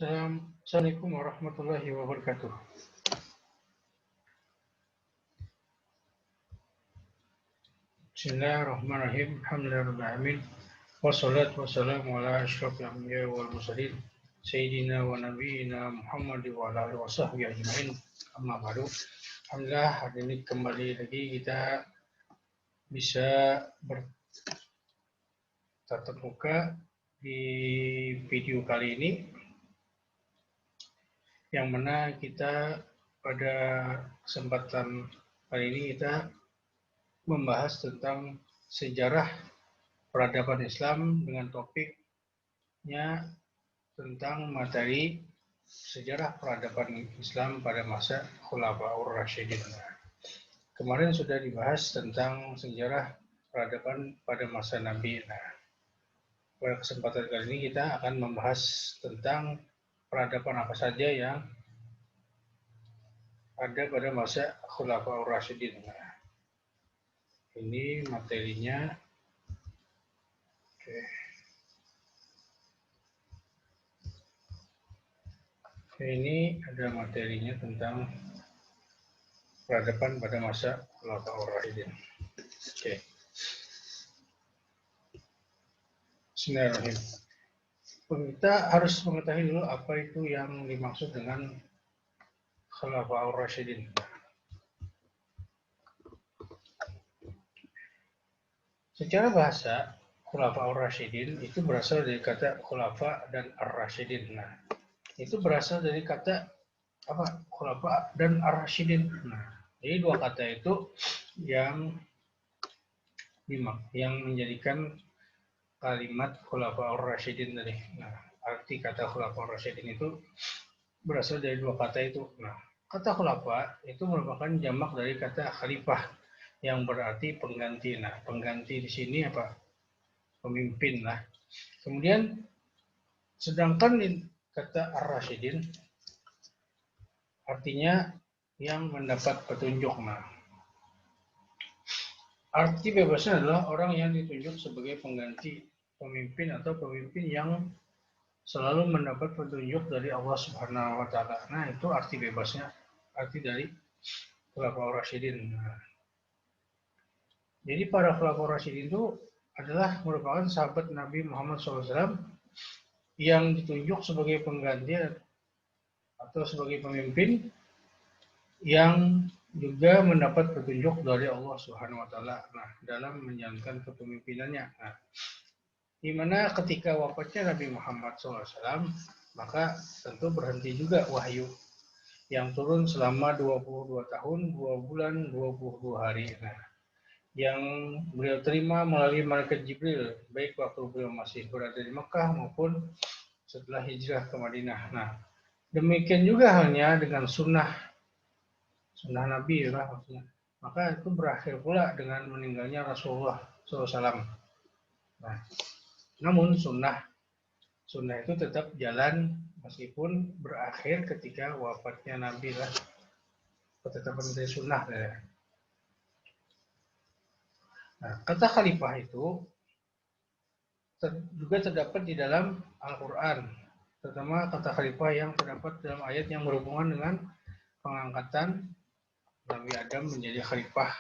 Assalamualaikum warahmatullahi wabarakatuh. Bismillahirrahmanirrahim. Alhamdulillahirrahmanirrahim. Wassalatu wassalamu ala asyrafil anbiya'i wal mursalin sayyidina wa nabiyyina Muhammad wa ala alihi washabbihi ajmain. Amma ba'du. Alhamdulillah, hari ini kembali lagi kita bisa bertatap muka di video kali ini, yang mana kita pada kesempatan kali ini kita membahas tentang sejarah peradaban Islam dengan topiknya tentang materi sejarah peradaban Islam pada masa Khulafaur Rasyidin. Kemarin sudah dibahas tentang sejarah peradaban pada masa Nabi. Pada kesempatan kali ini kita akan membahas tentang peradaban apa saja yang ada pada masa Khulafaur Rasyidin. Ini materinya. Oke. Ini ada materinya tentang peradaban pada masa Khulafaur Rasyidin. Oke. Bismillahirrahmanirrahim. Kita harus mengetahui dulu apa itu yang dimaksud dengan Khulafaur Rasyidin. Secara bahasa, Khulafaur Rasyidin itu berasal dari kata khulafa dan ar-rasyidin. Nah, itu berasal dari kata apa? Khulafa dan ar-rasyidin. Nah, jadi dua kata itu yang menjadikan kalimat Khulafaur Rasyidin tadi. Nah, arti kata Khulafaur Rasyidin itu berasal dari dua kata itu. Nah, kata khulafa itu merupakan jamak dari kata khalifah yang berarti pengganti. Nah, pengganti di sini apa? Pemimpin lah. Kemudian sedangkan kata ar-rasyidin artinya yang mendapat petunjuk. Nah, arti bebasnya adalah orang yang ditunjuk sebagai pengganti pemimpin atau pemimpin yang selalu mendapat petunjuk dari Allah Subhanahu wa taala. Nah, itu arti bebasnya, arti dari Khulafaur Rasyidin. Nah, jadi para Khulafaur Rasyidin itu adalah merupakan sahabat Nabi Muhammad SAW yang ditunjuk sebagai pengganti atau sebagai pemimpin yang juga mendapat petunjuk dari Allah Subhanahu wa taala. Nah, dalam menjalankan kepemimpinannya. Nah, di mana ketika wafatnya Nabi Muhammad SAW, maka tentu berhenti juga wahyu yang turun selama 22 tahun, 2 bulan, 22 hari. Nah, yang beliau terima melalui malaikat Jibril, baik waktu beliau masih berada di Mekah maupun setelah hijrah ke Madinah. Nah, demikian juga halnya dengan sunnah Nabi ya maksudnya. Maka itu berakhir pula dengan meninggalnya Rasulullah SAW. Nah, namun sunnah itu tetap jalan meskipun berakhir ketika wafatnya Nabi lah. Ketetapan dari sunnah ya. Nah, kata khalifah itu juga terdapat di dalam Al-Quran, terutama kata khalifah yang terdapat dalam ayat yang berhubungan dengan pengangkatan Nabi Adam menjadi khalifah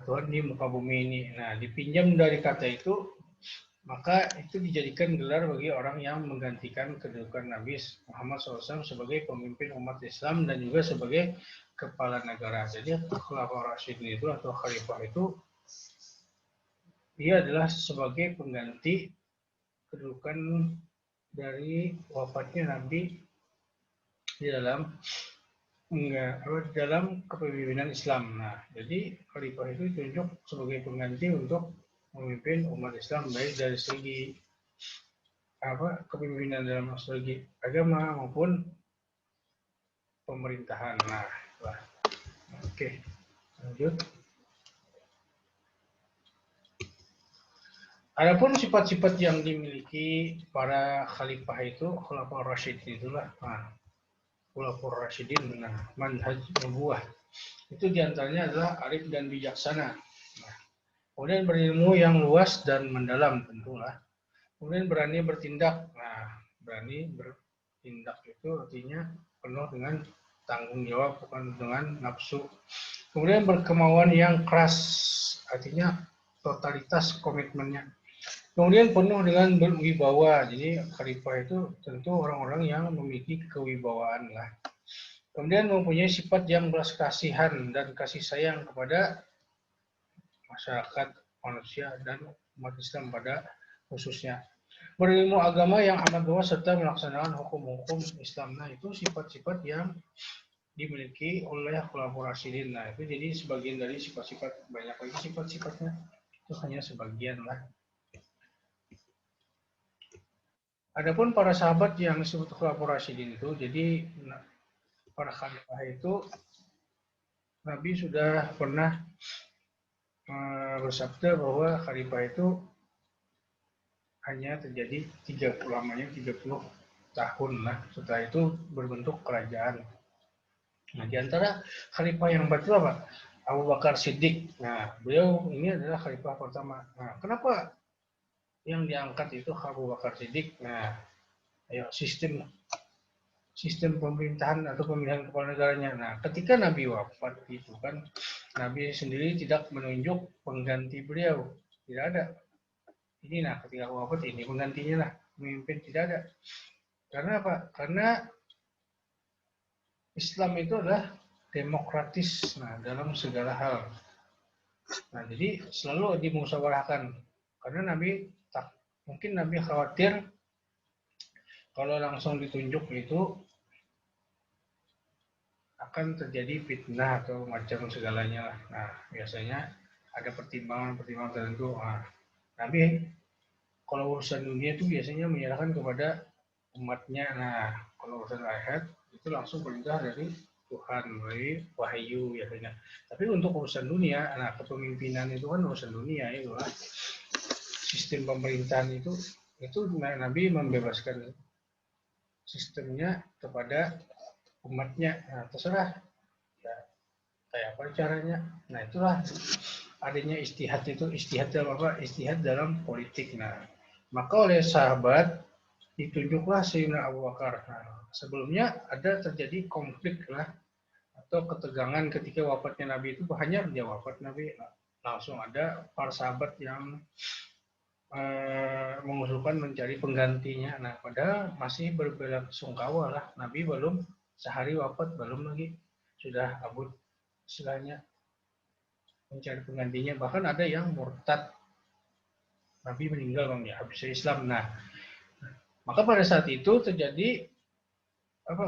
Tuhan di muka bumi ini. Nah, dipinjam dari kata itu, maka itu dijadikan gelar bagi orang yang menggantikan kedudukan Nabi Muhammad SAW sebagai pemimpin umat Islam dan juga sebagai kepala negara. Jadi Khulafaur Rasyidin itu atau khalifah itu dia adalah sebagai pengganti kedudukan dari wafatnya Nabi di dalam kepemimpinan Islam. Nah, jadi khalifah itu ditunjuk sebagai pengganti untuk memimpin umat Islam baik dari segi kepemimpinan dalam segi agama maupun pemerintahan. Nah, oke, lanjut. Adapun sifat-sifat yang dimiliki para khalifah itu, Khulafaur Rasyidin itulah, Khulafaur Rasyidin, manhaj nubuwah. Itu diantaranya adalah arif dan bijaksana. Nah, kemudian berilmu yang luas dan mendalam tentulah. Kemudian berani bertindak. Nah, berani bertindak itu artinya penuh dengan tanggung jawab, bukan dengan nafsu. Kemudian berkemauan yang keras, artinya totalitas komitmennya. Kemudian penuh dengan berwibawa, jadi khalifah itu tentu orang-orang yang memiliki kewibawaan lah. Kemudian mempunyai sifat yang belas kasihan dan kasih sayang kepada masyarakat, manusia, dan umat Islam pada khususnya. Berilmu agama yang amat luas serta melaksanakan hukum-hukum Islam. Nah, itu sifat-sifat yang dimiliki oleh Khulafaur Rasyidin. Nah, itu jadi sebagian dari sifat-sifat, banyak lagi sifat-sifatnya. Itu hanya sebagian lah. Adapun para sahabat yang disebut Khulafaur Rasyidin itu, jadi para khalifah itu Nabi sudah pernah bersabda bahwa khalifah itu hanya terjadi 30 tahun lah. Setelah itu berbentuk kerajaan. Nah, di antara khalifah yang betul apa? Abu Bakar Siddiq. Nah, beliau ini adalah khalifah pertama. Nah, kenapa yang diangkat itu Abu Bakar Siddiq? Nah, ayo sistem pemerintahan atau pemilihan kepala negaranya. Nah, ketika Nabi wafat itu kan Nabi sendiri tidak menunjuk pengganti beliau. Tidak ada. Ini nah ketika wafat ini penggantinya lah memimpin, tidak ada. Karena apa? Karena Islam itu adalah demokratis dalam segala hal. Nah, jadi selalu dimusyawarahkan. Karena mungkin Nabi khawatir kalau langsung ditunjuk itu akan terjadi fitnah atau macam segalanya lah. Nah, biasanya ada pertimbangan-pertimbangan tertentu. Nah, Nabi kalau urusan dunia itu biasanya menyerahkan kepada umatnya. Nah, kalau urusan akhirat itu langsung perintah dari Tuhan melalui wahyu biasanya. Tapi untuk urusan dunia, nah kepemimpinan itu kan urusan dunia, itulah sistem pemerintahan itu Nabi membebaskan sistemnya kepada umatnya. Nah, terserah ya, kayak apa caranya. Nah, itulah adanya istihad itu, istihad dalam apa? Istihad dalam politik. Nah, maka oleh sahabat ditunjuklah Sayyidina Abu Bakar. Nah, sebelumnya ada terjadi konflik lah atau ketegangan ketika wafatnya Nabi itu, hanya dia wafat Nabi langsung ada para sahabat yang mengusulkan mencari penggantinya. Nah, padahal masih berbelasungkawa lah, Nabi belum sehari wafat, belum lagi sudah abud istilahnya mencari penggantinya. Bahkan ada yang murtad, Nabi meninggal ya habis Islam. Nah, maka pada saat itu terjadi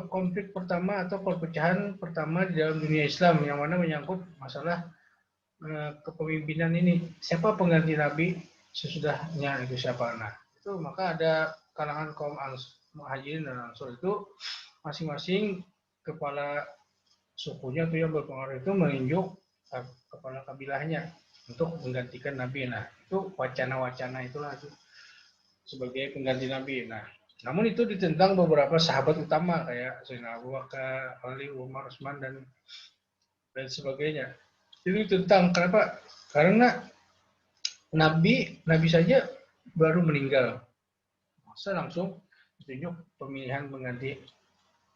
konflik pertama atau perpecahan pertama di dalam dunia Islam yang mana menyangkut masalah kepemimpinan ini. Siapa pengganti Nabi sesudahnya, itu siapa? Nah, itu maka ada kalangan kaum Muhajirin dan Ansor itu masing-masing kepala sukunya itu yang berpengaruh itu menunjuk kepala kabilahnya untuk menggantikan Nabi. Nah, itu wacana-wacana itulah itu sebagai pengganti Nabi. Nah, namun itu ditentang beberapa sahabat utama kayak Sayyidina Abu Bakar, Ali, Umar, Utsman dan sebagainya. Itu ditentang. Kenapa? Karena Nabi saja baru meninggal. Masa langsung ditunjuk pemilihan pengganti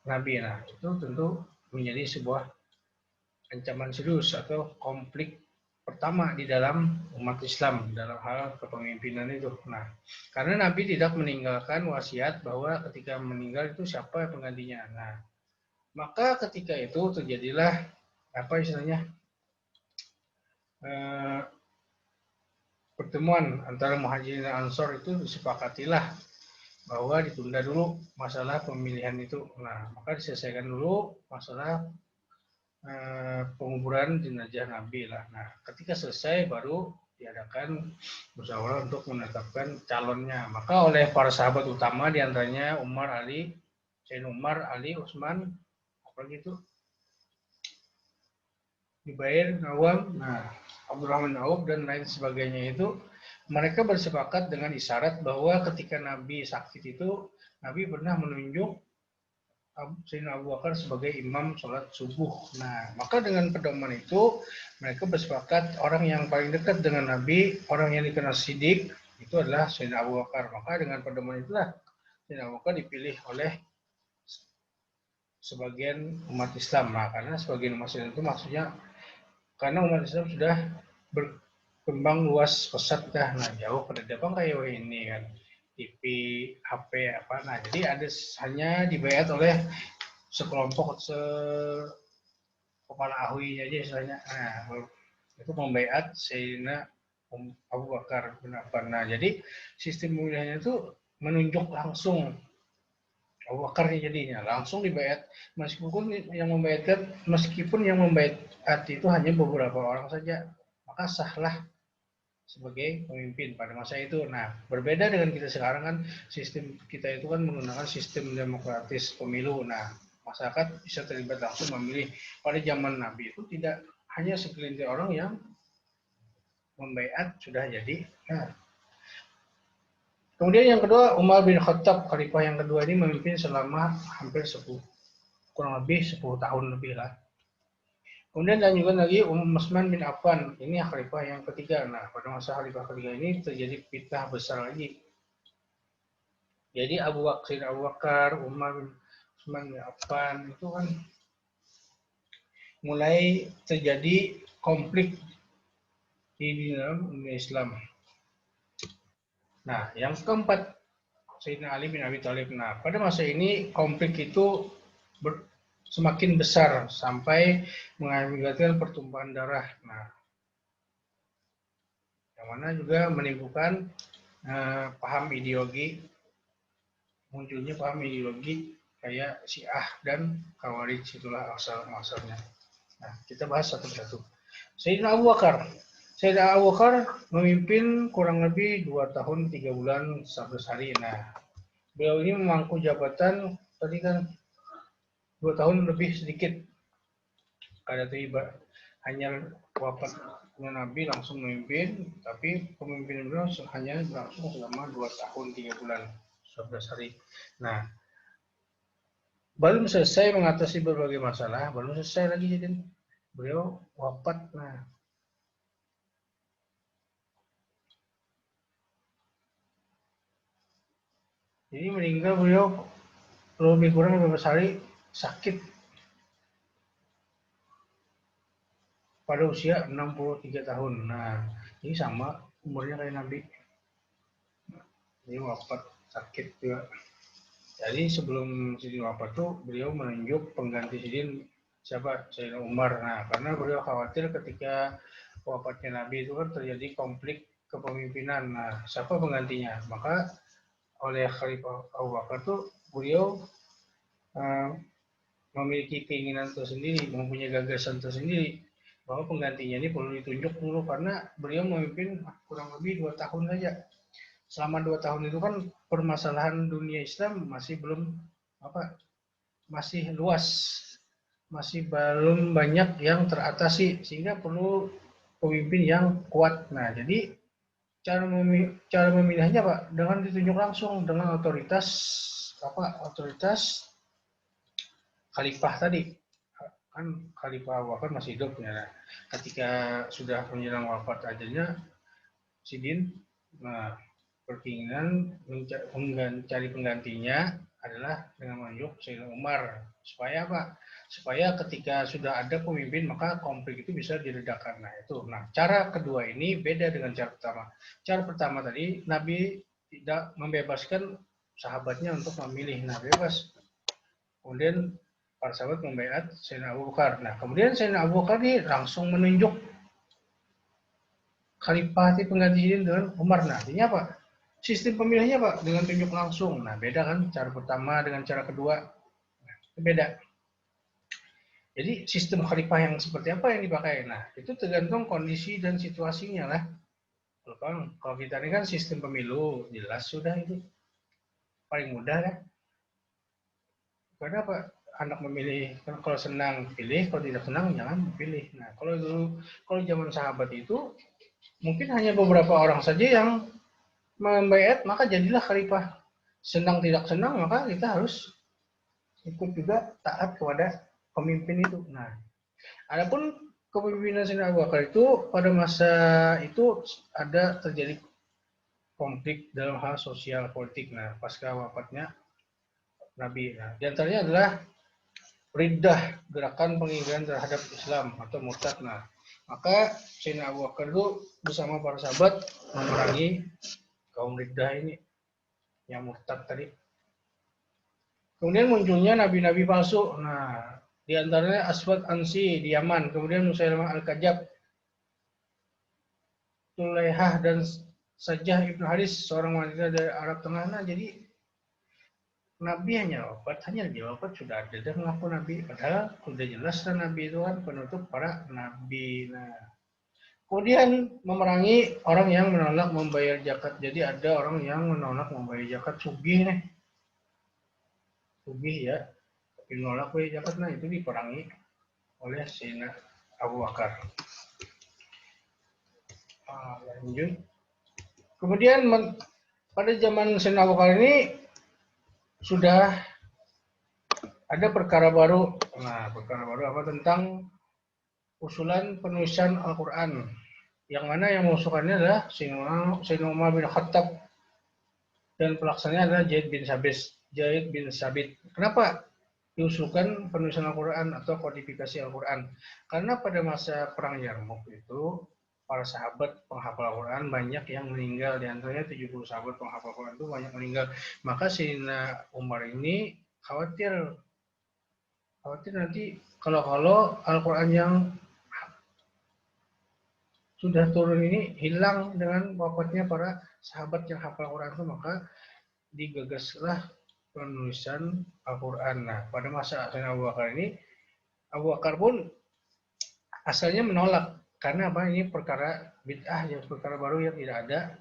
Nabi. Nah, itu tentu menjadi sebuah ancaman serius atau konflik pertama di dalam umat Islam dalam hal kepemimpinan itu. Nah, karena Nabi tidak meninggalkan wasiat bahwa ketika meninggal itu siapa penggantinya. Nah, maka ketika itu terjadilah apa istilahnya pertemuan antara Muhajirin dan Ansor, itu disepakatilah bahwa ditunda dulu masalah pemilihan itu. Nah, maka diselesaikan dulu masalah penguburan jenazah Nabi lah. Nah, ketika selesai baru diadakan musyawarah untuk menetapkan calonnya. Maka oleh para sahabat utama diantaranya Umar, Ali, Sayyidina Umar, Ali, Utsman, apalagi itu Zubair, Nawam, nah Abdurrahman Auf dan lain sebagainya, itu mereka bersepakat dengan isyarat bahwa ketika Nabi sakit itu Nabi pernah menunjuk Sayyidina Abu Bakar sebagai imam sholat subuh. Nah, maka dengan pedoman itu mereka bersepakat orang yang paling dekat dengan Nabi, orang yang dikenal Siddiq, itu adalah Sayyidina Abu Bakar. Maka dengan pedoman itulah Sayyidina Abu Bakar dipilih oleh sebagian umat Islam. Nah, karena sebagian umat Islam itu maksudnya karena umat Islam sudah berkembang luas pesat dah, nah jauh pada depan kayak ini kan TV, HP apa. Nah, jadi ada hanya dibayat oleh sekelompok kepala ahli aja istilahnya. Nah, itu membaiat Sayyidina Abu Bakar bin Affan. Nah, jadi sistem pemilihannya itu menunjuk langsung Abu Bakar jadinya langsung dibaiat, meskipun yang membaiat itu hanya beberapa orang saja, maka sahlah sebagai pemimpin pada masa itu. Nah, berbeda dengan kita sekarang kan, sistem kita itu kan menggunakan sistem demokratis pemilu. Nah, masyarakat bisa terlibat langsung memilih. Pada zaman Nabi itu tidak, hanya segelintir orang yang membaiat sudah jadi. Nah, kemudian yang kedua, Umar bin Khattab, khalifah yang kedua ini memimpin selama hampir kurang lebih 10 tahun lebih lah. Kemudian lanjutkan lagi Utsman bin Affan, ini khalifah yang ketiga. Nah, pada masa khalifah ketiga ini terjadi fitnah besar lagi. Jadi Abu Bakar, Umar bin Utsman bin Affan itu kan mulai terjadi konflik di dalam dunia Islam. Nah, yang keempat, Sayyidina Ali bin Abi Thalib. Nah, pada masa ini konflik itu semakin besar sampai mengakibatkan pertumpahan darah. Nah, yang mana juga menimbulkan munculnya paham ideologi kayak Syiah dan Khawarij, itulah asal-asalnya. Nah, kita bahas satu-satu. Sayyidina Abu Bakar. Sayyidina Abu Bakar memimpin kurang lebih 2 tahun 3 bulan 11 hari. Nah, beliau ini memangku jabatan tadi kan 2 tahun lebih sedikit. Kada tiba hanya wafat Nabi langsung memimpin, tapi pemimpinan beliau hanya berlangsung selama 2 tahun 3 bulan 11 hari. Nah, belum selesai mengatasi berbagai masalah, belum selesai lagi jadi beliau wafat. Nah, jadi meninggal beliau lebih kurang 15 hari sakit pada usia 63 tahun. Nah, ini sama umurnya kayak Nabi. Ini wafat sakit juga. Jadi sebelum Sidin wafat tuh beliau menunjuk pengganti Sidin siapa? Sayyidina Umar. Nah, karena beliau khawatir ketika wafatnya Nabi itu kan terjadi konflik kepemimpinan. Nah, siapa penggantinya? Maka oleh Khalifah Abu Bakar tuh beliau memiliki keinginan tersendiri, mempunyai gagasan tersendiri bahwa penggantinya ini perlu ditunjuk dulu karena beliau memimpin kurang lebih 2 tahun saja. Selama 2 tahun itu kan permasalahan dunia Islam masih belum masih luas, masih belum banyak yang teratasi, sehingga perlu pemimpin yang kuat. Nah, jadi cara memilihnya Pak dengan ditunjuk langsung dengan otoritas khalifah tadi. Kan Khalifah Abu Bakar masih hidup ya. Nah, ketika sudah menjelang wafat ajalnya Sidin, nah, berkeinginan mencari penggantinya adalah dengan menunjuk Sayyidina Umar. Supaya apa? Supaya ketika sudah ada pemimpin maka konflik itu bisa diredakan. Nah, itu. Nah, cara kedua ini beda dengan cara pertama. Cara pertama tadi Nabi tidak membebaskan sahabatnya untuk memilih. Nah, bebas. Kemudian para sahabat membaiat Sayyidina Abu Bakar. Nah, kemudian Sayyidina Abu Bakar ini langsung menunjuk khalifah pengganti Sidin dengan Umar. Nah, artinya apa? Sistem pemilihannya Pak dengan tunjuk langsung. Nah, beda kan cara pertama dengan cara kedua. Nah, itu beda. Jadi sistem khalifah yang seperti apa yang dipakai? Nah, itu tergantung kondisi dan situasinya lah. Kalau kita ini kan sistem pemilu, jelas sudah itu. Paling mudah kan. Karena apa? Anak memilih, kalau senang pilih, kalau tidak senang jangan pilih. Nah, kalau zaman sahabat itu mungkin hanya beberapa orang saja yang membaiat, maka jadilah khalifah. Senang tidak senang, maka kita harus ikut juga taat kepada pemimpin itu. Nah, adapun kepemimpinan Sayyidina Abu Bakar itu pada masa itu ada terjadi konflik dalam hal sosial politik. Nah, pasca wafatnya Nabi. Nah, di antaranya adalah riddah, gerakan pengingkaran terhadap Islam atau murtad. Nah, maka Sayyidina Abu Bakar itu bersama para sahabat memerangi kaum riddah ini yang murtad tadi. Kemudian munculnya nabi-nabi palsu. Nah, di antaranya Aswad Ansi di Yaman, kemudian Musailamah Al-Kadzab, Tulaihah dan Sajjah Ibnu Haris, seorang wanita dari Arab Tengah. Nah, jadi Nabi hanya wafat, hanya wafat sudah ada dan mengaku Nabi. Padahal sudah jelas kan Nabi itu kan penutup para Nabi. Nah, kemudian memerangi orang yang menolak membayar zakat. Jadi ada orang yang menolak membayar zakat, sugih nih. Sugih ya, tapi menolak membayar zakat. Nah, itu diperangi oleh Sayyidina Abu Bakar. Lanjut. Kemudian pada zaman Sayyidina Abu Bakar ini sudah ada perkara baru. Nah, perkara baru apa? Tentang usulan penulisan Al-Quran. Yang mana yang mengusulkannya adalah Sayyidina Umar bin Khattab dan pelaksananya adalah Zaid bin Sabit. Kenapa diusulkan penulisan Al-Quran atau kodifikasi Al-Quran? Karena pada masa Perang Yarmouk itu para sahabat penghafal Al-Quran banyak yang meninggal, di antaranya 70 sahabat penghafal Al-Quran itu banyak meninggal. Maka Sayyidina Umar ini khawatir nanti kalau Al-Quran yang sudah turun ini hilang dengan wafatnya para sahabat yang hafal Al-Quran itu, maka digagaslah penulisan Al-Quran. Nah, pada masa Abu Bakar ini, Abu Bakar pun asalnya menolak karena apa? Ini perkara bid'ah, yang perkara baru yang tidak ada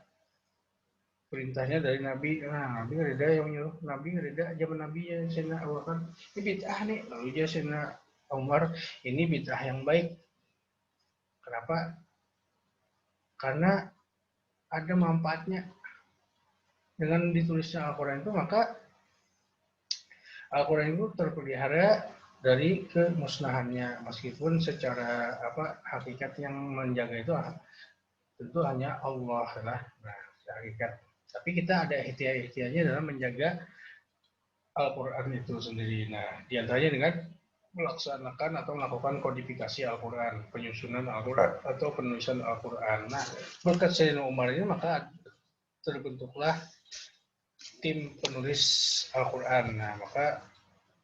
perintahnya dari Nabi. Nah, Nabi nggak ada yang menyuruh, Nabi nggak ada zaman Nabi ya Sayyidina Abu Bakar. Ini bid'ah nih, lalu dia Sayyidina Umar, ini bid'ah yang baik. Kenapa? Karena ada manfaatnya dengan ditulisnya Al-Quran itu, maka Al-Quran itu terpelihara dari kemusnahannya, meskipun secara hakikat yang menjaga itu tentu hanya Allah lah. Nah, hakikat. Tapi kita ada ikhtiar-ikhtiarnya dalam menjaga Al-Quran itu sendiri. Nah, diantaranya dengan melaksanakan atau melakukan kodifikasi Al-Quran, penyusunan Al-Quran atau penulisan Al-Quran. Nah, berkat Sayyidina Umar ini maka terbentuklah tim penulis Al-Quran. Nah, maka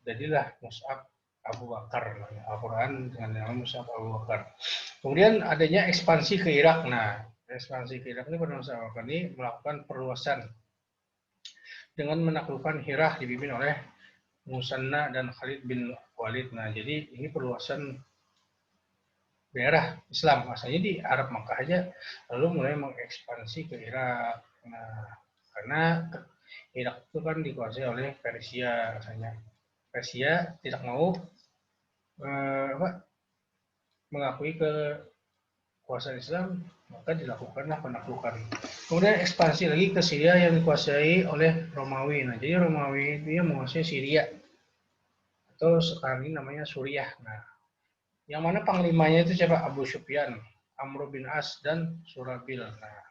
jadilah Mus'haf Abu Bakar, Al-Quran dengan nama Mus'haf Abu Bakar. Kemudian adanya ekspansi ke Irak. Nah, ekspansi ke Irak ini pada masa Abu Bakar ini melakukan perluasan dengan menaklukkan Hirah dipimpin oleh Musanna dan Khalid bin Walid. Nah, jadi ini perluasan daerah Islam. Asalnya di Arab Makkah aja, lalu mulai mengekspansi ke Irak. Nah, karena Irak itu kan dikuasai oleh Persia asalnya. Persia tidak mau mengakui kekuasaan Islam, maka dilakukanlah penaklukan. Kemudian ekspansi lagi ke Syria yang dikuasai oleh Romawi. Nah, jadi Romawi itu yang menguasai Syria atau sekarang ini namanya Suriah. Nah, yang mana panglimanya itu siapa? Abu Sufyan, Amr bin As dan Surabil. Nah,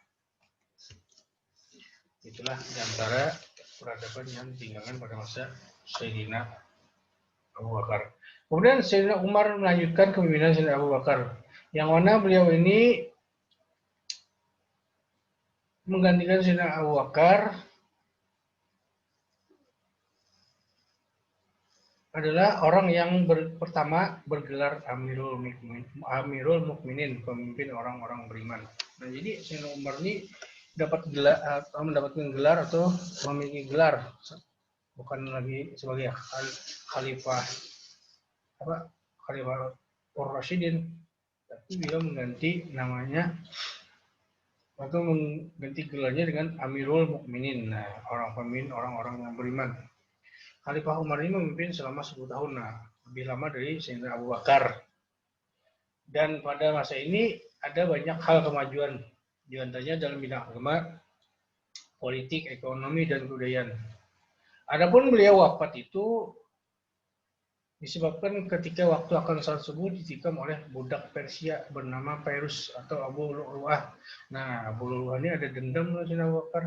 itulah diantara peradaban yang ditinggalkan pada masa Sayyidina Abu Bakar. Kemudian Sayyidina Umar melanjutkan kepemimpinan Sayyidina Abu Bakar, yang mana beliau ini menggantikan Sayyidina Abu Bakar adalah orang yang pertama bergelar Amirul Mukminin, pemimpin orang-orang beriman. Nah, jadi Sayyidina Umar ini mendapatkan gelar atau memiliki gelar, bukan lagi sebagai khalifah Ar-Rasyidin, tapi beliau mengganti namanya atau mengganti gelarnya dengan Amirul Mukminin. Nah, orang-orang yang beriman. Khalifah Umar ini memimpin selama 10 tahun, nah, lebih lama dari Sayyidina Abu Bakar. Dan pada masa ini ada banyak hal kemajuan, di antaranya dalam bidang agama, politik, ekonomi, dan kebudayaan. Adapun beliau wafat itu Disebabkan ketika waktu akan salat subuh ditikam oleh budak Persia bernama Fairuz atau Abu Lu'lu'ah. Nah, Abu Lu'lu'ah ini ada dendam dengan Sayyidina Abu Bakar.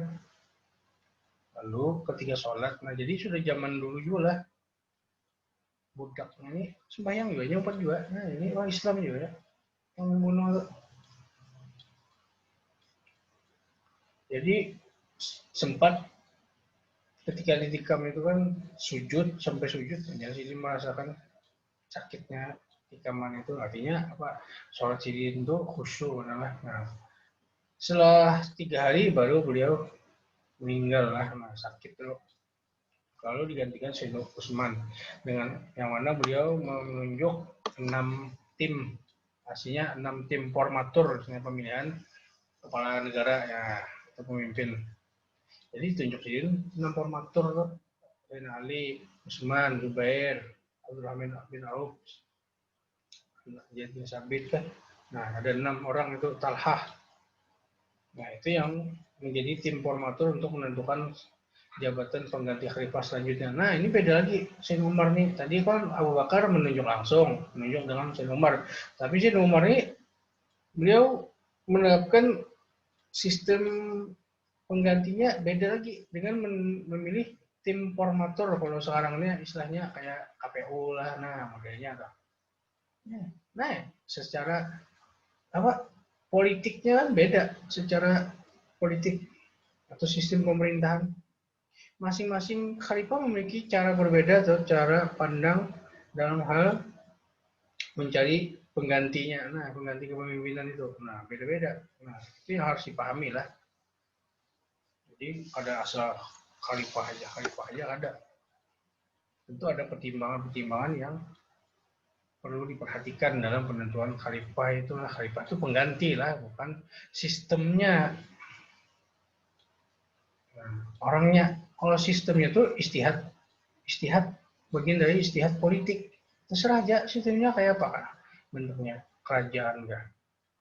Lalu ketika sholat, nah jadi sudah zaman dulu juga lah, budaknya ini sembahyang juga, nyumpet juga. Nah ini orang Islam juga ya, yang membunuh. Jadi sempat ketika ditikam itu kan sujud, sampai sujud, jadi merasakan sakitnya tikaman itu, artinya apa, sholat sidin itu khusyuk. Nah, setelah 3 hari baru beliau meninggal lah, nah, sakit tuh. Lalu digantikan Sayyidina Utsman dengan yang mana beliau menunjuk 6 tim, aslinya 6 tim formatur pemilihan kepala negara ya, atau pemimpin. Jadi tunjuk sendiri 6 formatur tuh. Ali, Utsman, Zubair, Abdurrahman bin Auf, Zaid bin Sabit kan. Nah, ada 6 orang itu, Talhah. Nah, itu yang menjadi tim formatur untuk menentukan jabatan pengganti khalifah selanjutnya. Nah, ini beda lagi Sayyidina Umar nih. Tadi kan Abu Bakar menunjuk langsung, menunjuk dengan Sayyidina Umar. Tapi Sayyidina Umar ini beliau menerapkan sistem penggantinya beda lagi dengan memilih tim formatur. Kalau sekarang ini istilahnya kayak KPU lah, nah modelnya apa? Nah, secara apa, politiknya kan beda, secara politik atau sistem pemerintahan. Masing-masing khalifah memiliki cara berbeda atau cara pandang dalam hal mencari penggantinya. Nah, pengganti kepemimpinan itu, nah beda-beda. Nah, itu yang harus dipahami lah. Jadi ada asal khalifah aja ada. Tentu ada pertimbangan-pertimbangan yang perlu diperhatikan dalam penentuan khalifah itu. Lah, khalifah itu pengganti lah, bukan sistemnya. Nah, orangnya, kalau sistemnya itu istihad bagian dari istihad politik. Terserah aja sistemnya kayak apa kan, bentuknya kerajaan enggak,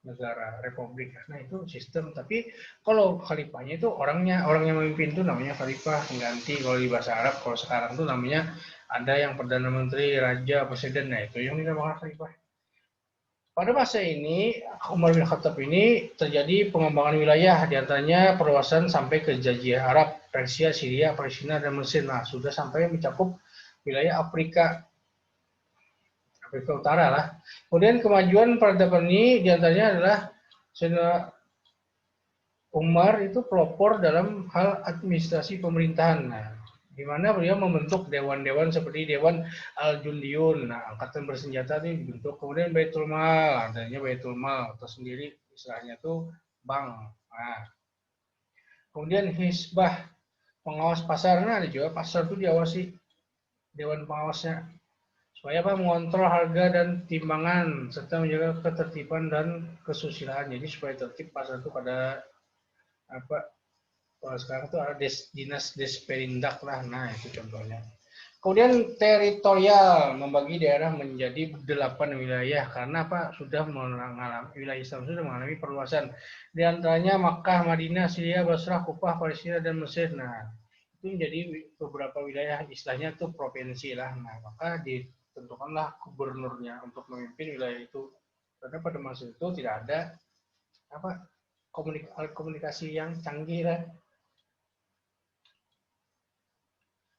negara, republik. Nah itu sistem. Tapi kalau khalifahnya itu orangnya, orang yang memimpin itu namanya khalifah pengganti. Kalau di bahasa Arab, kalau sekarang tuh namanya ada yang perdana menteri, raja, presiden. Nah itu yang dinamakan khalifah. Pada masa ini, Umar bin Khattab ini terjadi pengembangan wilayah, diantaranya perluasan sampai ke Jazirah Arab, Persia, Syria, Palestina, dan Mesir. Nah, sudah sampai mencakup wilayah Afrika Utara lah. Kemudian kemajuan peradaban ini diantaranya adalah Sayyidina Umar itu pelopor dalam hal administrasi pemerintahan. Nah, di mana beliau membentuk dewan-dewan seperti Dewan Al-Jundiyun. Nah, angkatan bersenjata ini dibentuk. Kemudian Baitul Mal, adanya Baitul Mal atau sendiri istilahnya itu bank. Nah, kemudian Hisbah, pengawas pasar. Nah, ada juga pasar itu diawasi dewan pengawasnya. Supaya apa, mengontrol harga dan timbangan serta menjaga ketertiban dan kesusilaan. Jadi supaya tertib pasar itu pada apa, kalau sekarang tuh ada dinas desperindak lah. Nah itu contohnya. Kemudian teritorial, membagi daerah menjadi 8 wilayah karena apa, sudah mengalami, wilayah Islam sudah mengalami perluasan. Di antaranya Makkah, Madinah, Syria, Basrah, Kufah, Palestina, dan Mesir. Nah itu menjadi beberapa wilayah, istilahnya itu provinsi lah. Nah maka ditentukanlah gubernurnya untuk memimpin wilayah itu. Karena pada masa itu tidak ada apa, komunikasi yang canggih lah.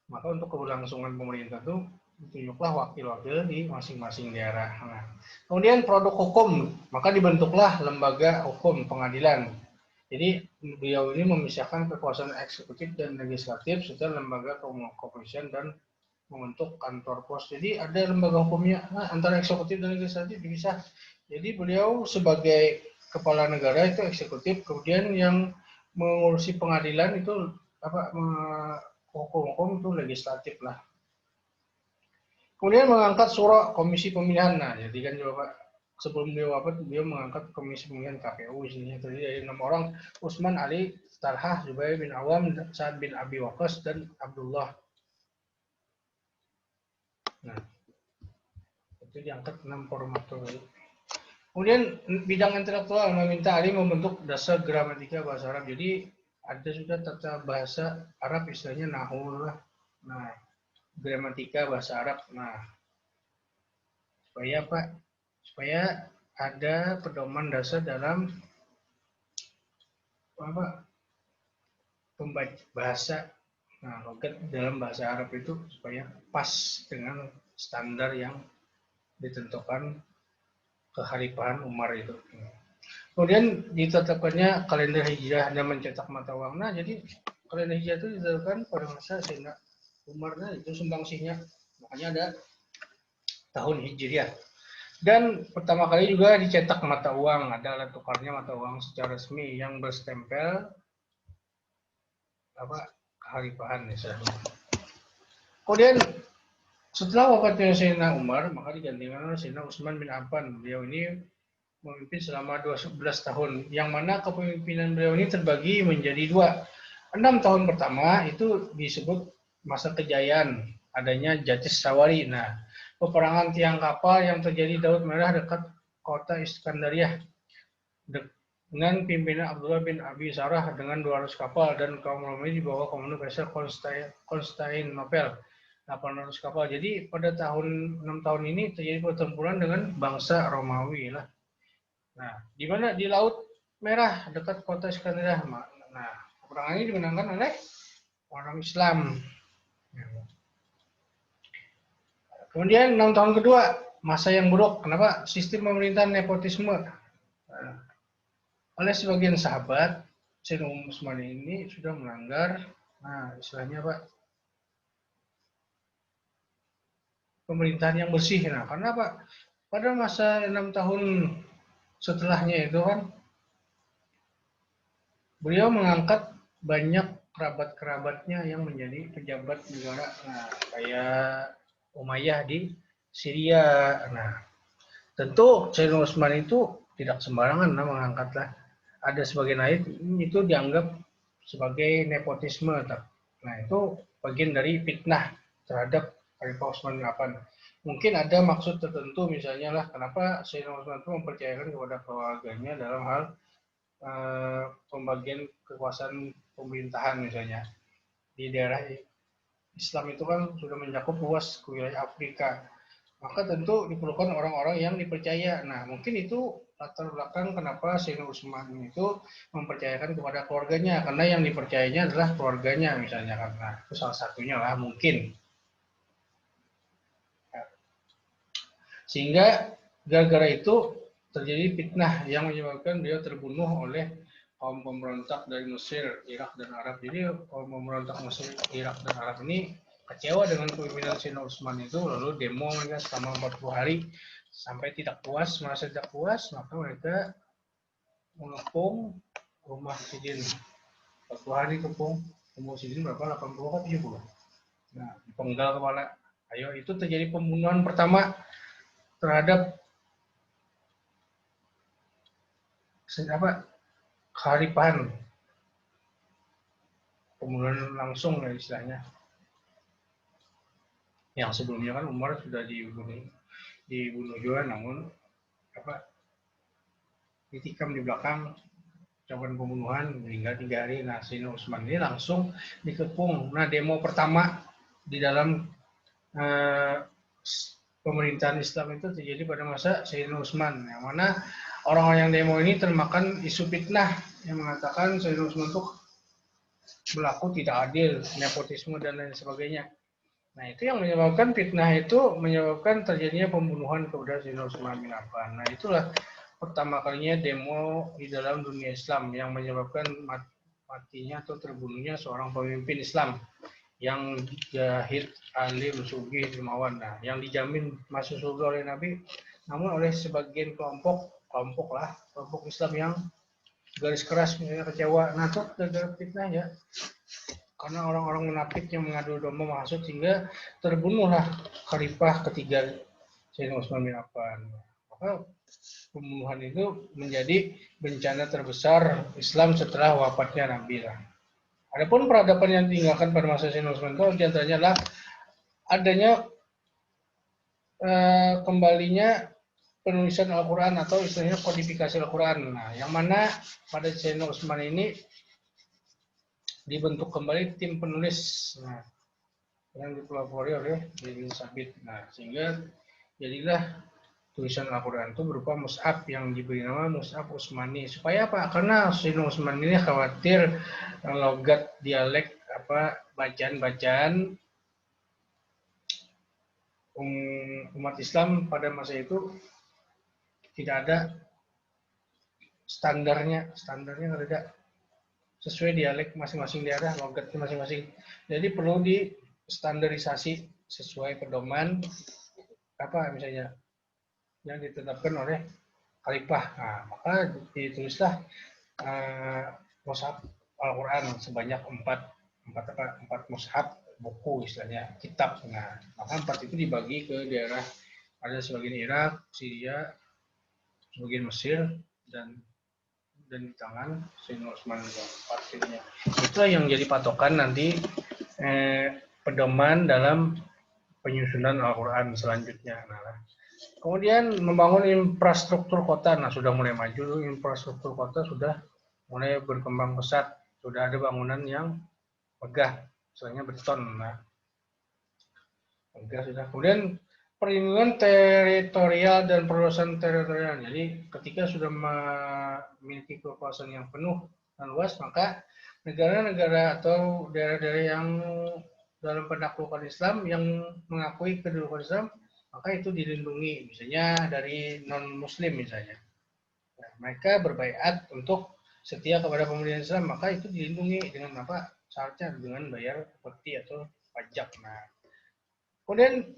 Maka untuk keberlangsungan pemerintah itu ditunjuklah wakil-wakil di masing-masing daerah. Nah, kemudian produk hukum, maka dibentuklah lembaga hukum pengadilan. Jadi beliau ini memisahkan kekuasaan eksekutif dan legislatif serta lembaga kepolisian dan membentuk kantor pos. Jadi ada lembaga hukumnya, nah, antara eksekutif dan legislatif dipisah. Jadi beliau sebagai kepala negara itu eksekutif, kemudian yang mengurusi pengadilan itu apa, hukum-hukum itu legislatif lah. Kemudian mengangkat surah komisi pemilihan. Nah, jadi kan juga Pak, sebelum beliau wafat, beliau mengangkat komisi pemilihan KPU isinya terdiri dari 6 orang, Utsman, Ali, Talhah, Zubair bin Awam, Sa'ad bin Abi Waqqas, dan Abdullah. Nah, itu diangkat 6 formatur. Kemudian bidang intelektual meminta Ali membentuk dasar gramatika bahasa Arab. Jadi ada sudah tata bahasa Arab, istilahnya nahwu lah. Nah, gramatika bahasa Arab. Nah, supaya apa? Supaya ada pedoman dasar dalam apa? Pembaca bahasa. Nah, logat dalam bahasa Arab itu supaya pas dengan standar yang ditentukan kehalifahan Umar itu. Kemudian ditetapkannya kalender Hijriah dan mencetak mata uang. Nah, jadi kalender Hijriah itu ditetapkan pada masa Sayyidina Umar. Nah, itu sumbangsihnya. Makanya ada tahun Hijriah. Dan pertama kali juga dicetak mata uang. Ada alat tukarnya mata uang secara resmi yang berstempel apa kehalifahan misalnya. Kemudian setelah wafatnya Sayyidina Umar, maka digantikan oleh Sayyidina Utsman bin Affan. Beliau ini memimpin selama 12 tahun, yang mana kepemimpinan beliau ini terbagi menjadi dua. 6 tahun pertama itu disebut masa kejayaan, adanya Jatis Sawari. Nah, peperangan tiang kapal yang terjadi di Laut Merah dekat kota Iskandariah dengan pimpinan Abdullah bin Abi Sarah dengan 200 kapal dan kaum Romawi di bawah komando Kaisar Konstantinopel 800 kapal. Jadi pada tahun 6 tahun ini terjadi pertempuran dengan bangsa Romawi lah. Nah, di mana di Laut Merah dekat kota Iskandariah. Nah, peperangan ini dimenangkan oleh orang Islam. Kemudian 6 tahun kedua, masa yang buruk. Kenapa? Sistem pemerintahan nepotisme. Nah, oleh sebagian sahabat, Sayyidina Utsman ini sudah melanggar, nah istilahnya Pak, pemerintahan yang bersih. Nah, karena Pak, pada masa 6 tahun setelahnya itu kan, beliau mengangkat banyak kerabat-kerabatnya yang menjadi pejabat negara. Nah, kayak Umayyah di Syria. Nah, tentu Sayyidina Utsman itu tidak sembarangan mengangkatlah. Ada sebagian ayat itu dianggap sebagai nepotisme. Nah, itu bagian dari fitnah terhadap Khalifah Utsman bin Affan. Mungkin ada maksud tertentu, misalnya lah kenapa Sayyidina Utsman itu mempercayakan kepada keluarganya dalam hal pembagian kekuasaan pemerintahan misalnya. Di daerah Islam itu kan sudah mencakup luas wilayah Afrika. Maka tentu diperlukan orang-orang yang dipercaya. Nah, mungkin itu latar belakang kenapa Sayyidina Utsman itu mempercayakan kepada keluarganya, karena yang dipercayanya adalah keluarganya misalnya, karena itu salah satunya lah mungkin. Sehingga gara-gara itu terjadi fitnah yang menyebabkan beliau terbunuh oleh kaum pemberontak dari Mesir, Irak, dan Arab. Jadi kaum pemberontak Mesir, Irak, dan Arab ini kecewa dengan kepemimpinan Sayyidina Utsman itu, lalu demo mereka selama 40 hari sampai tidak puas, merasa tidak puas, maka mereka mengepung rumah Sidin. 40 hari kepung rumah Sidin berapa? 80 atau 70. Nah, dipenggal kepala. Ayo, itu terjadi pembunuhan pertama terhadap kehalifahan, pembunuhan langsung ya istilahnya. Yang sebelumnya kan Umar sudah dibunuh juga, namun ditikam di belakang, ucapan pembunuhan, meninggal 3 hari. Nah, Sayyidina Utsman ini langsung dikepung. Nah, demo pertama di dalam pemerintahan Islam itu terjadi pada masa Sayyidina Utsman, yang mana orang-orang yang demo ini termakan isu fitnah yang mengatakan Sayyidina Utsman itu berlaku tidak adil, nepotisme, dan lain sebagainya. Nah, itu yang menyebabkan fitnah itu menyebabkan terjadinya pembunuhan kepada Sayyidina Utsman bin Affan. Nah, itulah pertama kalinya demo di dalam dunia Islam yang menyebabkan matinya atau terbunuhnya seorang pemimpin Islam yang jahid, alim, sugih, dermawan. Nah, yang dijamin masuk surga oleh Nabi, namun oleh sebagian kelompok Islam yang garis keras, misalnya kecewa. Nah, itu gara-gara fitnah ya. Karena orang-orang munafik yang mengadu domba masuk, sehingga terbunuhlah khalifah ketiga Sayyidina Utsman bin Affan. Maka pembunuhan itu menjadi bencana terbesar Islam setelah wafatnya Nabi lah. Adapun peradaban yang ditinggalkan pada masa Sayyidina Utsman itu diantaranya adalah adanya kembalinya penulisan Al-Quran atau istilahnya kodifikasi Al-Quran. Nah, yang mana pada Sayyidina Utsman ini dibentuk kembali tim penulis, yang dipelopori oleh bin Sabit. Nah, sehingga jadilah tulisan Al-Quran itu berupa mushaf yang diberi nama mushaf Utsmani. Supaya apa? Karena Sayyidina Utsman ini khawatir logat dialek bacaan-bacaan umat Islam pada masa itu tidak ada standarnya nggak ada sesuai dialek masing-masing daerah, logatnya masing-masing. Jadi perlu di standarisasi sesuai pedoman misalnya yang ditetapkan oleh khalifah. Nah, maka ditulislah mushaf Al-Quran sebanyak empat mushaf buku istilahnya kitab. Nah, maka 4 itu dibagi ke daerah, ada sebagian Irak, Syria, sebagian Mesir, dan di tangan Sayyidina Utsman partirnya. Itulah yang jadi patokan nanti pedoman dalam penyusunan Al-Quran selanjutnya. Nah, kemudian membangun infrastruktur kota. Nah, sudah mulai maju, infrastruktur kota sudah mulai berkembang pesat. Sudah ada bangunan yang megah, misalnya beton. Nah, megah sudah. Kemudian perlindungan teritorial dan perluasan teritorial. Jadi ketika sudah memiliki kekuasaan yang penuh dan luas, maka negara-negara atau daerah-daerah yang dalam penaklukan Islam yang mengakui kedudukan Islam, maka itu dilindungi, misalnya dari non-Muslim misalnya. Nah, mereka berbaiat untuk setia kepada pemerintahan Islam, maka itu dilindungi dengan apa? Syaratnya dengan bayar upeti atau pajak. Nah, kemudian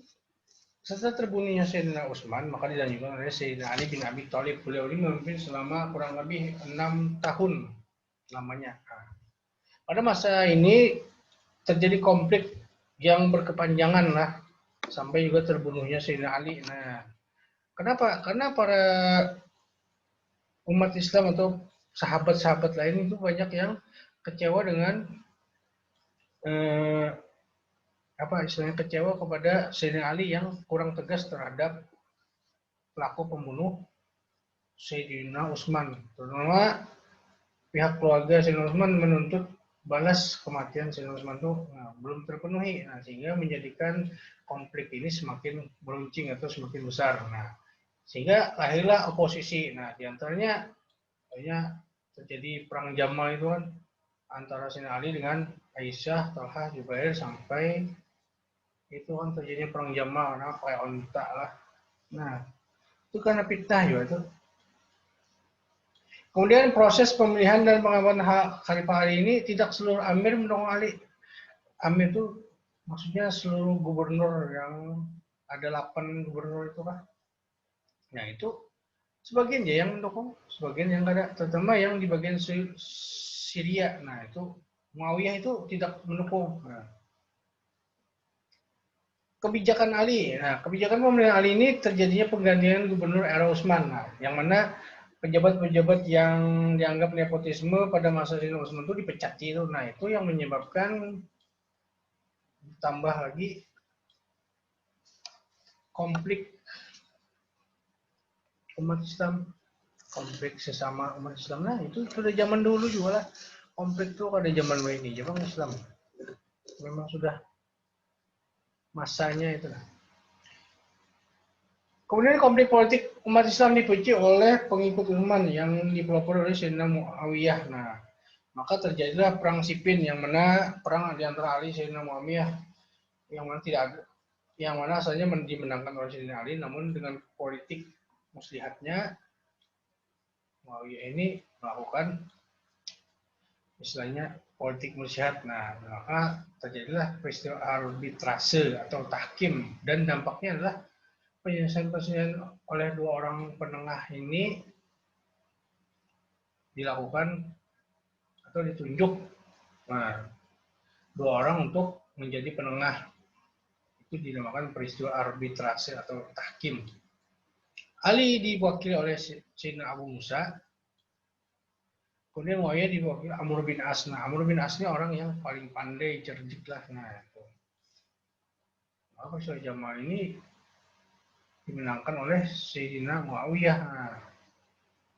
setelah terbunuhnya Sayyidina Utsman, maka dilanjutkan oleh Sayyidina Ali bin Abi Thalib. Beliau ini memimpin selama kurang lebih 6 tahun lamanya. Nah, pada masa ini terjadi konflik yang berkepanjangan lah, sampai juga terbunuhnya Sayyidina Ali. Nah, kenapa? Karena para umat Islam atau sahabat-sahabat lain itu banyak yang kecewa dengan istilahnya kecewa kepada Sayyidina Ali yang kurang tegas terhadap pelaku pembunuh Sayyidina Utsman. Terutama pihak keluarga Sayyidina Utsman menuntut balas kematian Sayyidina Utsman itu belum terpenuhi, sehingga menjadikan konflik ini semakin meruncing atau semakin besar. Nah, sehingga lahirlah oposisi. Nah, diantaranya terjadi perang Jamal itu kan antara Sayyidina Ali dengan Aisyah, Talha, Zubair, sampai itu kan terjadinya perang Jamal, kayak onta lah. Nah, itu karena fitnah juga itu. Kemudian proses pemilihan dan pengambilan hak Khalifah Ali ini tidak seluruh amir mendukung Ali. Amir itu maksudnya seluruh gubernur, yang ada 8 gubernur itu kan. Nah, itu sebagian ya yang mendukung, sebagian yang tidak, terutama yang di bagian Syria. Nah, itu Muawiyah itu tidak mendukung. Nah, kebijakan Ali. Nah, kebijakan pemilihan Ali ini terjadinya penggantian gubernur era Utsman. Nah, yang mana pejabat-pejabat yang dianggap nepotisme pada masa Sayyidina Utsman itu dipecat itu. Nah, itu yang menyebabkan tambah lagi konflik umat Islam, konflik sesama umat Islam. Nah, itu sudah zaman dulu juga lah. Konflik itu pada zaman ini, zaman Islam. Memang sudah masanya itu lah. Kemudian konflik politik umat Islam dipicu oleh pengikut Utsman yang dipelopori oleh Sayyidina Muawiyah. Nah, maka terjadilah perang Siffin, yang mana perang di antara Ali Sayyidina Muawiyah, yang mana tidak ada, yang mana asalnya dimenangkan oleh Sayyidina Ali, namun dengan politik muslihatnya Muawiyah ini melakukan istilahnya politik muslihat. Nah, maka terjadilah peristiwa arbitrase atau tahkim, dan dampaknya adalah penyelesaian oleh 2 orang penengah ini dilakukan atau ditunjuk. Nah, 2 orang untuk menjadi penengah. Itu dinamakan peristiwa arbitrase atau tahkim. Ali diwakili oleh Sayyidina Abu Musa. Kemudian Muawiyah diwakili Amr bin As. Nah, Amr bin As ini orang yang paling pandai, cerdik lah. Nah, itu. Maka peristiwa Jamal ini dimenangkan oleh Sayyidina Muawiyah. Nah,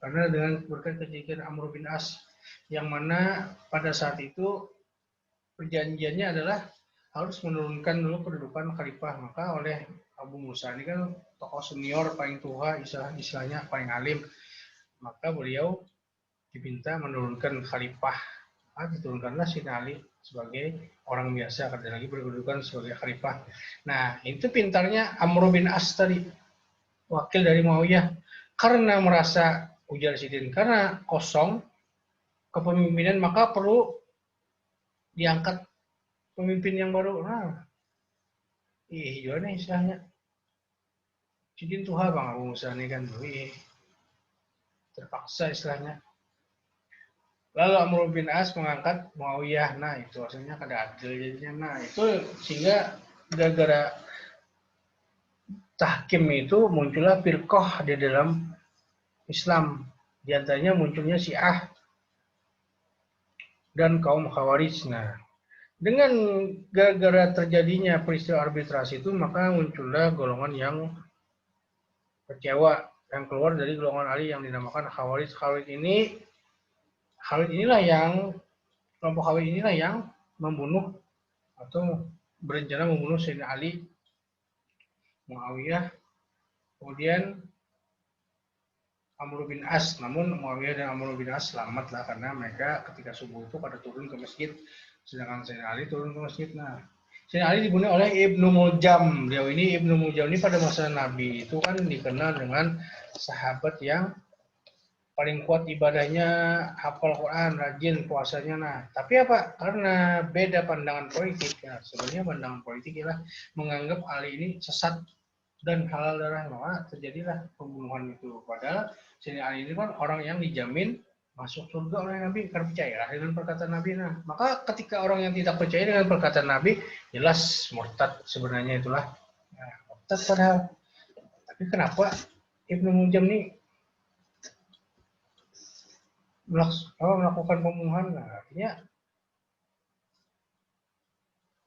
karena dengan berkat kecerdikan Amr bin As, yang mana pada saat itu perjanjiannya adalah harus menurunkan dulu kedudukan khalifah. Maka oleh Abu Musa ini kan tokoh senior paling tua, istilahnya paling alim, maka beliau diminta menurunkan khalifah. Diturunkanlah Sayyidina Ali sebagai orang biasa, kada lagi berkedudukan sebagai khalifah. Nah, itu pintarnya Amr bin As tadi, wakil dari Muawiyah, karena merasa ujar Sidin, karena kosong kepemimpinan maka perlu diangkat pemimpin yang baru. Nah, gimana istilahnya? Sidin tuh bang Abu Musa ini kan, terpaksa istilahnya. Lalu Amr bin As mengangkat Muawiyah. Nah, itu hasilnya kada adil jadinya. Nah, itu sehingga gara-gara tahkim itu muncullah firqah di dalam Islam. Di antaranya munculnya Syiah dan kaum Khawarij. Nah, dengan gara-gara terjadinya peristiwa arbitrasi itu, maka muncullah golongan yang kecewa, yang keluar dari golongan Ali yang dinamakan Khawarij. Khalid inilah yang kelompok Khalid inilah yang membunuh atau berencana membunuh Sayyidina Ali, Muawiyah, kemudian Amr bin As. Namun Muawiyah dan Amr bin As selamatlah karena mereka ketika subuh itu pada turun ke masjid, sedangkan Sayyidina Ali turun ke masjid. Nah, Sayyidina Ali dibunuh oleh Ibnu Muljam. Beliau ini Ibnu Muljam ini pada masa Nabi itu kan dikenal dengan sahabat yang paling kuat ibadahnya, hafal Quran, rajin puasanya. Nah, tapi apa? Karena beda pandangan politik. Ya, sebenarnya pandangan politik ialah menganggap Ali ini sesat dan halal darah, maka terjadilah pembunuhan itu. Padahal Sayyidina Ali ini kan orang yang dijamin masuk surga oleh Nabi, karena percaya dengan perkataan Nabi. Nah, maka ketika orang yang tidak percaya dengan perkataan Nabi, jelas murtad sebenarnya itulah. Nah, murtad padahal. Tapi kenapa Ibnu Muljam ini melakukan pembunuhan? Nah, artinya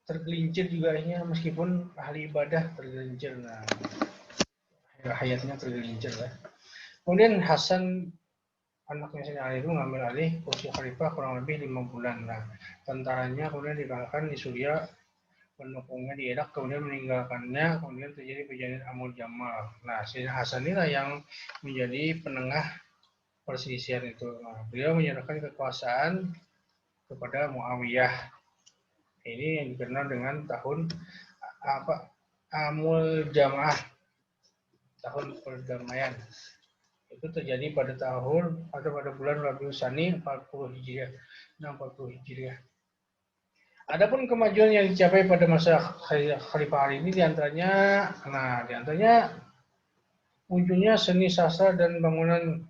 tergelincir juga akhirnya, meskipun ahli ibadah tergelincir. Nah, hayatnya tergelincir lah. Kemudian Hasan anaknya Sayyidina Ali itu mengambil alih kursi khalifah kurang lebih 5 bulan. Nah, tentaranya kemudian dikalahkan di Suriah, pendukungnya di Irak, kemudian meninggalkannya, kemudian terjadi perjanjian Amul Jamal. Nah, Sayyidina Hasan inilah yang menjadi penengah perselisihan itu. Nah, beliau menyerahkan kekuasaan kepada Muawiyah. Ini yang dikenal dengan tahun Amul Jamaah, tahun perdamaian. Itu terjadi pada tahun atau pada bulan Rabiul Tsani 40 Hijriah. Nah, 40 Hijriah. Adapun kemajuan yang dicapai pada masa Khalifah Ali ini diantaranya munculnya seni sastra dan bangunan,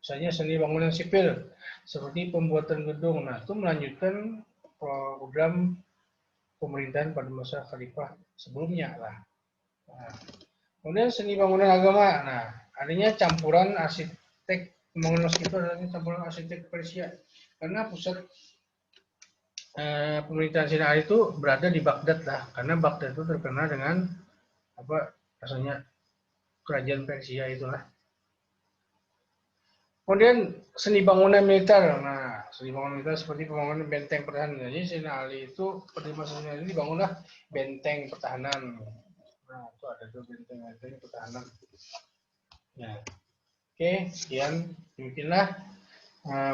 misalnya seni bangunan sipil seperti pembuatan gedung. Nah, itu melanjutkan program pemerintahan pada masa Khalifah sebelumnya lah. Nah, kemudian seni bangunan agama. Nah, adanya campuran arsitek pembangunan masjid itu adalah campuran arsitek Persia, karena pusat pemerintahan Sayyidina Ali itu berada di Baghdad lah, karena Baghdad itu terkenal dengan rasanya kerajaan Persia itulah. Kemudian seni bangunan militer. Nah, seni bangunan militer seperti pembangunan benteng pertahanan. Jadi Sayyidina Ali itu pada masa Sayyidina Ali dibangunlah benteng pertahanan. Nah, itu ada tuh benteng pertahanan. Ya. Oke, sekian demikianlah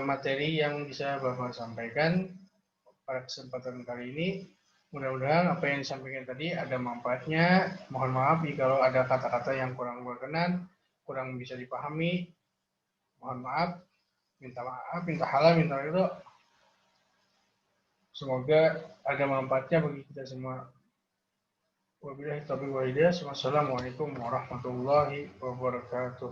materi yang bisa Bapak sampaikan pada kesempatan kali ini. Mudah-mudahan apa yang disampaikan tadi ada manfaatnya. Mohon maaf jika ada kata-kata yang kurang berkenan, kurang bisa dipahami. Mohon maaf, minta halal, minta ridho. Semoga ada manfaatnya bagi kita semua. Wabillahi taufiq wal hidayah. Wassalamualaikum warahmatullahi wabarakatuh.